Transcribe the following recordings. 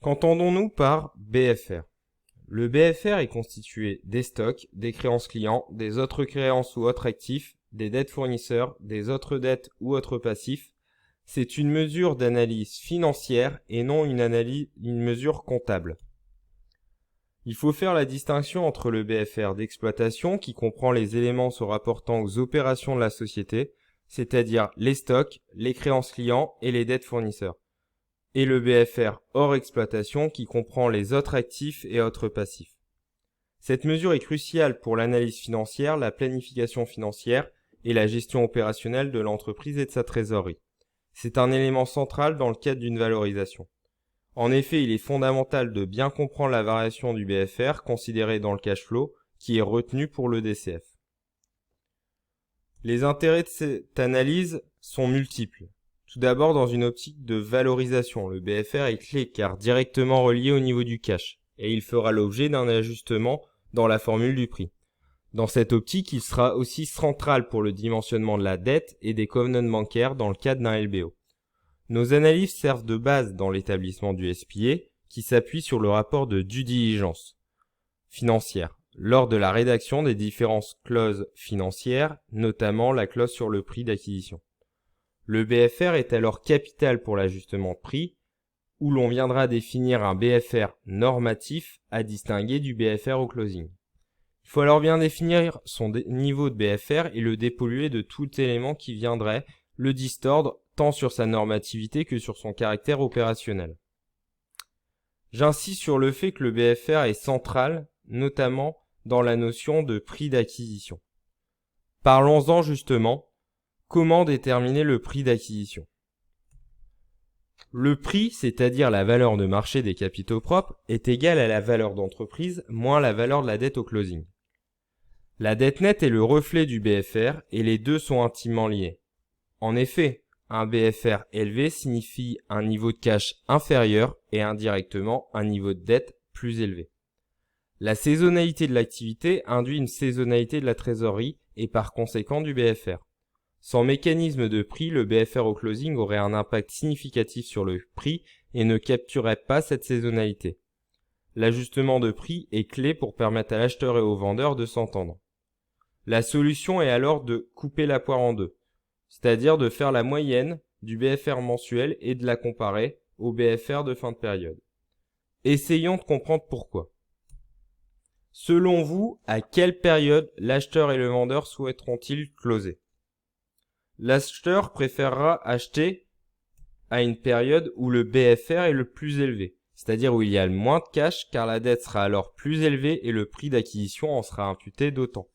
Qu'entendons-nous par BFR? Le BFR est constitué des stocks, des créances clients, des autres créances ou autres actifs, des dettes fournisseurs, des autres dettes ou autres passifs. C'est une mesure d'analyse financière et non une mesure comptable. Il faut faire la distinction entre le BFR d'exploitation qui comprend les éléments se rapportant aux opérations de la société, c'est-à-dire les stocks, les créances clients et les dettes fournisseurs, et le BFR hors exploitation qui comprend les autres actifs et autres passifs. Cette mesure est cruciale pour l'analyse financière, la planification financière et la gestion opérationnelle de l'entreprise et de sa trésorerie. C'est un élément central dans le cadre d'une valorisation. En effet, il est fondamental de bien comprendre la variation du BFR considérée dans le cash flow qui est retenu pour le DCF. Les intérêts de cette analyse sont multiples. Tout d'abord, dans une optique de valorisation, le BFR est clé car directement relié au niveau du cash et il fera l'objet d'un ajustement dans la formule du prix. Dans cette optique, il sera aussi central pour le dimensionnement de la dette et des covenants bancaires dans le cadre d'un LBO. Nos analyses servent de base dans l'établissement du SPA qui s'appuie sur le rapport de due diligence financière lors de la rédaction des différentes clauses financières, notamment la clause sur le prix d'acquisition. Le BFR est alors capital pour l'ajustement de prix, où l'on viendra définir un BFR normatif à distinguer du BFR au closing. Il faut alors bien définir son niveau de BFR et le dépolluer de tout élément qui viendrait le distordre tant sur sa normativité que sur son caractère opérationnel. J'insiste sur le fait que le BFR est central, notamment dans la notion de prix d'acquisition. Parlons-en justement. Comment déterminer le prix d'acquisition? Le prix, c'est-à-dire la valeur de marché des capitaux propres, est égal à la valeur d'entreprise moins la valeur de la dette au closing. La dette nette est le reflet du BFR et les deux sont intimement liés. En effet, un BFR élevé signifie un niveau de cash inférieur et indirectement un niveau de dette plus élevé. La saisonnalité de l'activité induit une saisonnalité de la trésorerie et par conséquent du BFR. Sans mécanisme de prix, le BFR au closing aurait un impact significatif sur le prix et ne capturerait pas cette saisonnalité. L'ajustement de prix est clé pour permettre à l'acheteur et au vendeur de s'entendre. La solution est alors de couper la poire en deux, c'est-à-dire de faire la moyenne du BFR mensuel et de la comparer au BFR de fin de période. Essayons de comprendre pourquoi. Selon vous, à quelle période l'acheteur et le vendeur souhaiteront-ils closer? L'acheteur préférera acheter à une période où le BFR est le plus élevé, c'est-à-dire où il y a le moins de cash car la dette sera alors plus élevée et le prix d'acquisition en sera imputé d'autant.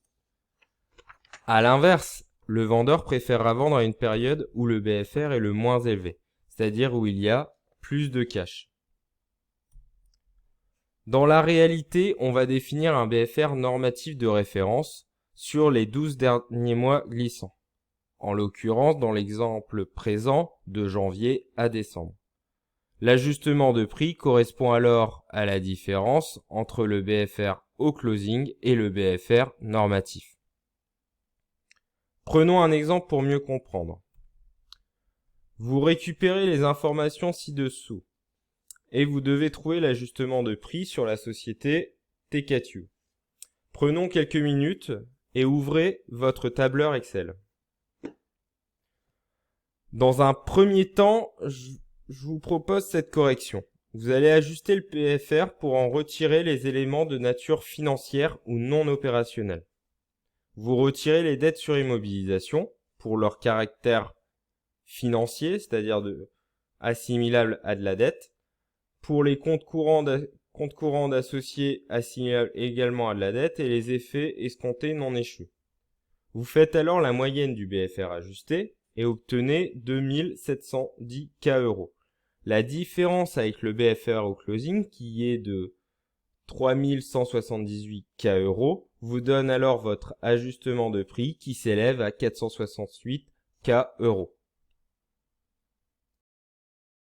À l'inverse, le vendeur préférera vendre à une période où le BFR est le moins élevé, c'est-à-dire où il y a plus de cash. Dans la réalité, on va définir un BFR normatif de référence sur les 12 derniers mois glissants. En l'occurrence, dans l'exemple présent, de janvier à décembre. L'ajustement de prix correspond alors à la différence entre le BFR au closing et le BFR normatif. Prenons un exemple pour mieux comprendre. Vous récupérez les informations ci-dessous et vous devez trouver l'ajustement de prix sur la société T4U. Prenons quelques minutes et ouvrez votre tableur Excel. Dans un premier temps, je vous propose cette correction. Vous allez ajuster le BFR pour en retirer les éléments de nature financière ou non opérationnelle. Vous retirez les dettes sur immobilisation pour leur caractère financier, c'est-à-dire assimilable à de la dette. Pour les comptes courants d'associés assimilables également à de la dette et les effets escomptés non échus. Vous faites alors la moyenne du BFR ajusté et obtenez 2710 €. La différence avec le BFR au closing, qui est de 3178 € vous donne alors votre ajustement de prix qui s'élève à 468 €.